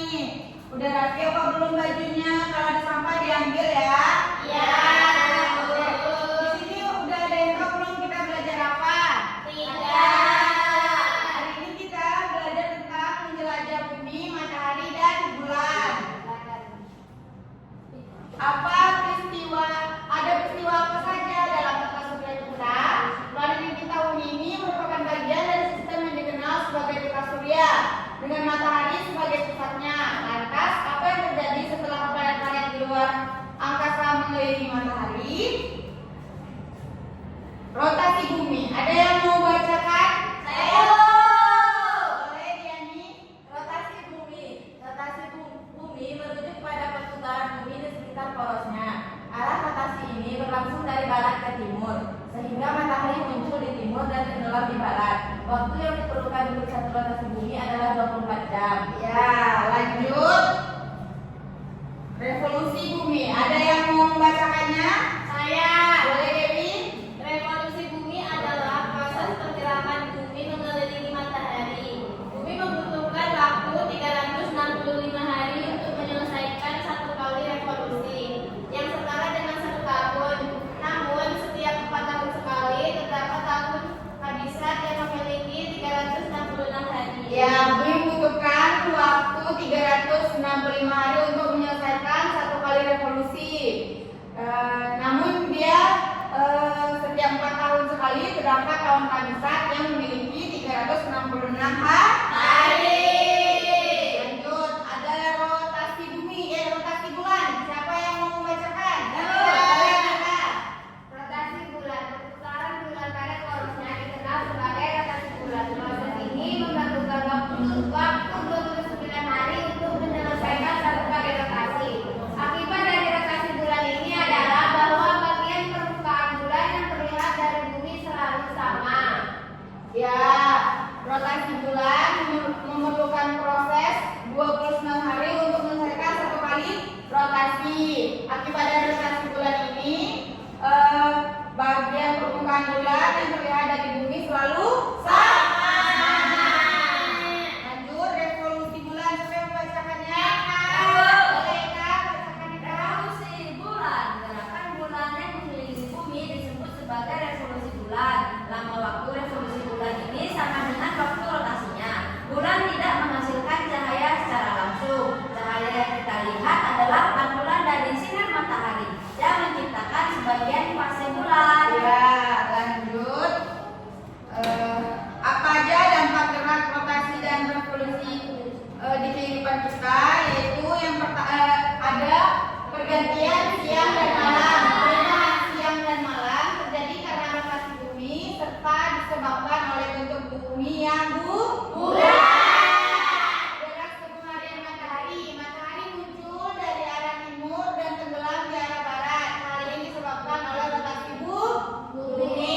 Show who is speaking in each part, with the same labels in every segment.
Speaker 1: nih? Udah rapi apa belum bajunya? Kalau ada sampah diambil ya.
Speaker 2: Iya.
Speaker 1: Di sini udah ada yang tahu belum kita belajar apa?
Speaker 2: Tidak.
Speaker 1: Hari ini kita belajar tentang menjelajah bumi, matahari, dan bulan. Ada peristiwa apa saja dalam tata surya kita? Planet yang kita huni ini merupakan bagian dari sistem yang dikenal sebagai tata surya, dengan matahari sebagai pusatnya. Lantas, apa yang terjadi setelah planet-planet di luar angkasa mengelilingi matahari? Rotasi bumi. Ada yang mau bacakan?
Speaker 2: Saya.
Speaker 1: Boleh, Diani.
Speaker 2: Rotasi bumi. Rotasi bumi merujuk pada perputaran bumi di sekitar porosnya. Arah rotasi ini berlangsung dari barat ke timur, sehingga matahari muncul di timur dan tenggelam di barat. Waktu yang diperlukan untuk satu rotasi bumi adalah 24 jam.
Speaker 1: Ya, lanjut. Revolusi bumi. Ada yang mau membacakannya?
Speaker 2: Saya.
Speaker 1: Boleh, Dewi.
Speaker 2: Revolusi bumi adalah proses pergerakan bumi mengelilingi matahari. Bumi membutuhkan waktu 365 hari untuk menyelesaikan satu kali revolusi, yang setara dengan 1 tahun. Namun, setiap 4 tahun sekali terdapat tahun habisat yang memiliki 366 hari.
Speaker 1: Ya, bumi membutuhkan waktu 365 hari untuk menyelesaikan satu kali revolusi. Namun dia setiap 4 tahun sekali terdapat tahun habisat yang memiliki 366 hari. Lanjut, ada rotasi bumi, rotasi bulan. Siapa yang mau membacakan?
Speaker 2: Rotasi bulan. Perputaran bulan pada porosnya dikenal sebagai rotasi bulan. Proses ini membutuhkan waktu 29 hari untuk menyelesaikan satu kali rotasi. Akibat dari rotasi bulan ini adalah bahwa bagian permukaan bulan yang terlihat dari bumi selalu sama.
Speaker 1: Ya, rotasi bulan memerlukan proses 26 hari untuk menyelesaikan satu kali rotasi. Akibat dari rotasi bulan ini, bagian permukaan bulan yang terlihat dari bumi selalu sama. Lanjut, revolusi bulan. Siapa yang membacakannya? Boleh, Kak, bacakan, Kak.
Speaker 2: Revolusi bulan. Gerakan bulan yang mengelilingi bumi disebut sebagai revolusi bulan. Lama waktu revolusi bulan ini sama dengan waktu rotasinya. Bulan tidak menghasilkan cahaya secara langsung. Cahaya yang kita lihat adalah pantulan dari sinar matahari yang menciptakan sebagian fase bulan.
Speaker 1: Ya, lanjut. Apa aja dampak gerak rotasi dan revolusi di kehidupan kita? Yaitu yang ada pergantian siang dan malam. Perubahan siang dan malam terjadi karena rotasi bumi serta disebabkan oleh bentuk bumi yang gerak sebelum harian matahari. Matahari muncul dari arah timur dan tenggelam di arah barat. Hal ini disebabkan oleh rotasi bumi.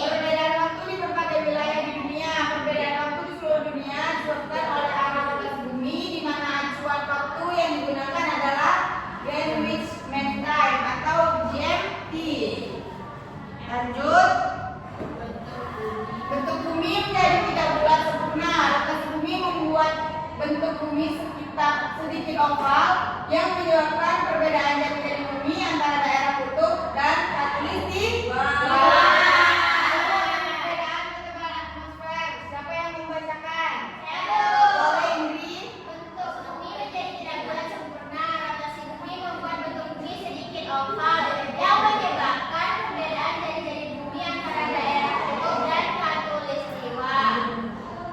Speaker 1: Perbedaan waktu di berbagai wilayah di dunia. Perbedaan waktu di seluruh dunia disebabkan oleh arah rotasi bumi, di mana acuan waktu yang digunakan adalah Greenwich Mean Time atau GMT. Lanjut. Bentuk bumi menjadi tidak bulat sempurna. Rotasi bumi membuat bentuk bumi sedikit oval yang menyebabkan perbedaan jati diri bumi antara daerah kutub dan khatulistiwa. Perbedaan ketebalan atmosfer. Siapa yang membacakan? Boleh, Indri.
Speaker 2: Bentuk bumi menjadi tidak bulat sempurna. Rotasi bumi membuat bentuk bumi sedikit oval yang menyebabkan perbedaan dari bumi antara daerah kutub dan khatulistiwa.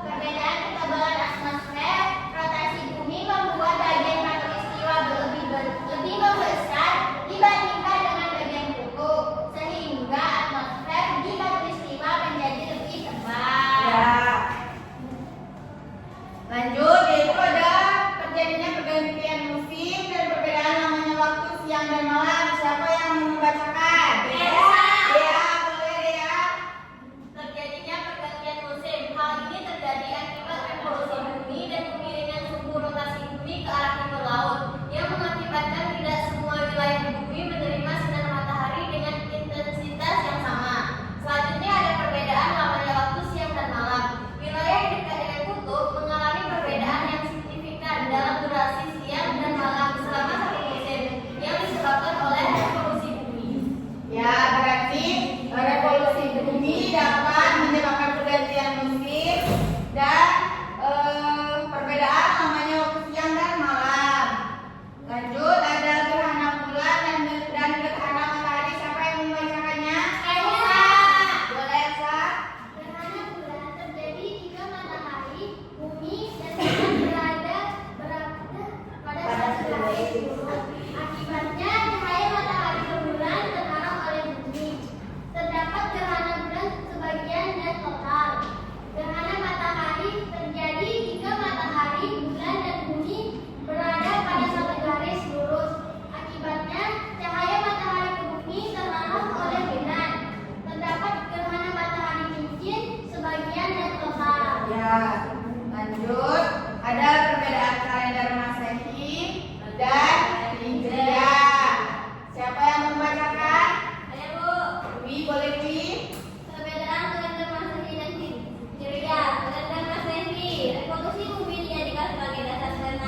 Speaker 2: Perbedaan ketebalan atmosfer. Rotasi bumi membuat bagian khatulistiwa lebih membesar dibandingkan dengan bagian kutub, sehingga atmosfer di khatulistiwa menjadi lebih tebal.
Speaker 1: Ya. Lanjut, yaitu ada terjadinya pergantian musim dan perbedaan namanya waktu siang dan malam. Siapa yang mau membacakan?
Speaker 2: Dea.
Speaker 1: Ya, boleh ya.
Speaker 2: Terjadinya pergantian musim. Hal ini terjadi akibat revolusi bumi dan kemiringan suhu rotasi bumi ke arah timur laut, yang mengakibatkan tidak semua wilayah bumi menerima sinar matahari dengan intensitas yang sama. Selanjutnya ada perbedaan lamanya waktu siang dan malam. Wilayah dekat dengan kutub mengalami perbedaan yang signifikan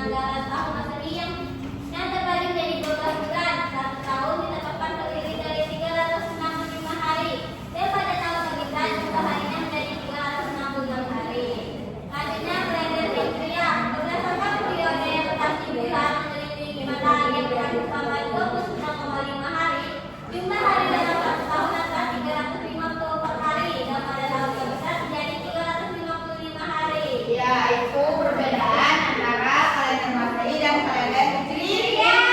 Speaker 2: adalah tahun asli yang terbagi menjadi 12 bulan. Satu tahun ditetapkan terdiri dari 365 hari. Dan pada tahun berganti jumlah harinya menjadi 366 hari. Selanjutnya kalender Hijriah. Berdasarkan periode yang tertanggal bulan menyelimuti matahari yang berada sampai 29,5 hari. Jumlah hari dalam satu tahun adalah 350 hari. Dan pada tahun besar menjadi 355 hari.
Speaker 1: Ya, itu perbedaan antara kalender Masehi dan kalender Hijriah.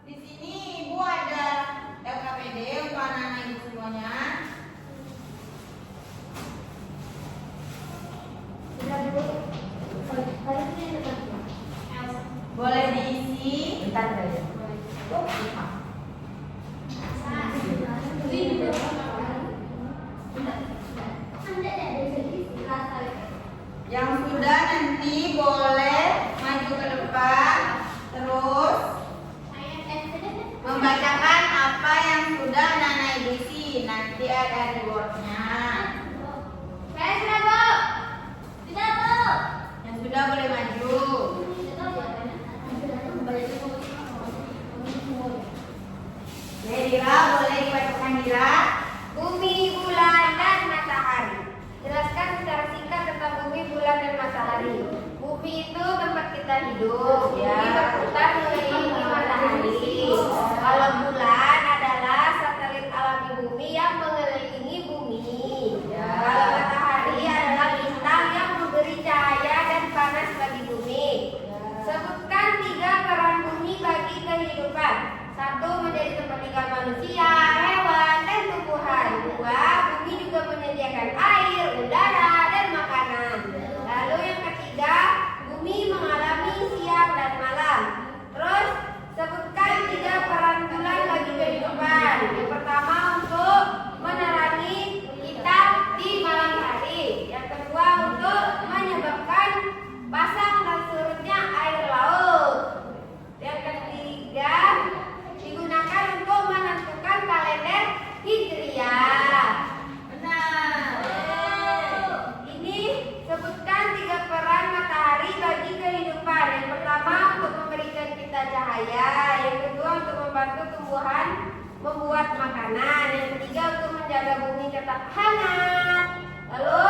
Speaker 1: Di sini Ibu ada LKPD untuk anak-anak Ibu semuanya. Boleh diisi. Yang sudah nanti boleh maju ke depan, terus membacakan apa yang sudah anak-anak Ibu isi. Nanti ada rewardnya.
Speaker 2: Saya sudah, Bu. Sudah, Bu.
Speaker 1: Yang sudah boleh maju. Dira, boleh dibacakan Dira.
Speaker 2: Bumi, bulan, dan matahari. Jelaskan secara singkat tentang bumi, bulan, dan matahari. Bumi itu tempat kita hidup.
Speaker 1: Ya.
Speaker 2: Bumi berputar mengelilingi matahari. Kalau bulan adalah satelit alami bumi yang mengelilingi bumi.
Speaker 1: Ya.
Speaker 2: Kalau matahari adalah bintang yang memberi cahaya dan panas bagi bumi. Sebutkan 3 peran bumi bagi kehidupan. 1. Menjadi tempat tinggal manusia, hewan, dan tumbuhan. 2. Bumi juga menyediakan air, udara, dan makanan. Lalu yang ketiga, bumi mengalami siang dan malam. Terus sebutkan 3 peran bulan bagi kehidupan. Yang pertama untuk menerangi kita di malam hari. Yang kedua untuk menyebabkan pasang dan surutnya air laut. Yang ketiga digunakan untuk menentukan kalender Hijriah.
Speaker 1: Benar.
Speaker 2: Ini sebutkan 3 peran matahari bagi kehidupan. Yang pertama untuk memberikan kita cahaya. Yang kedua untuk membantu tumbuhan membuat makanan. Yang ketiga untuk menjaga bumi tetap hangat. Lalu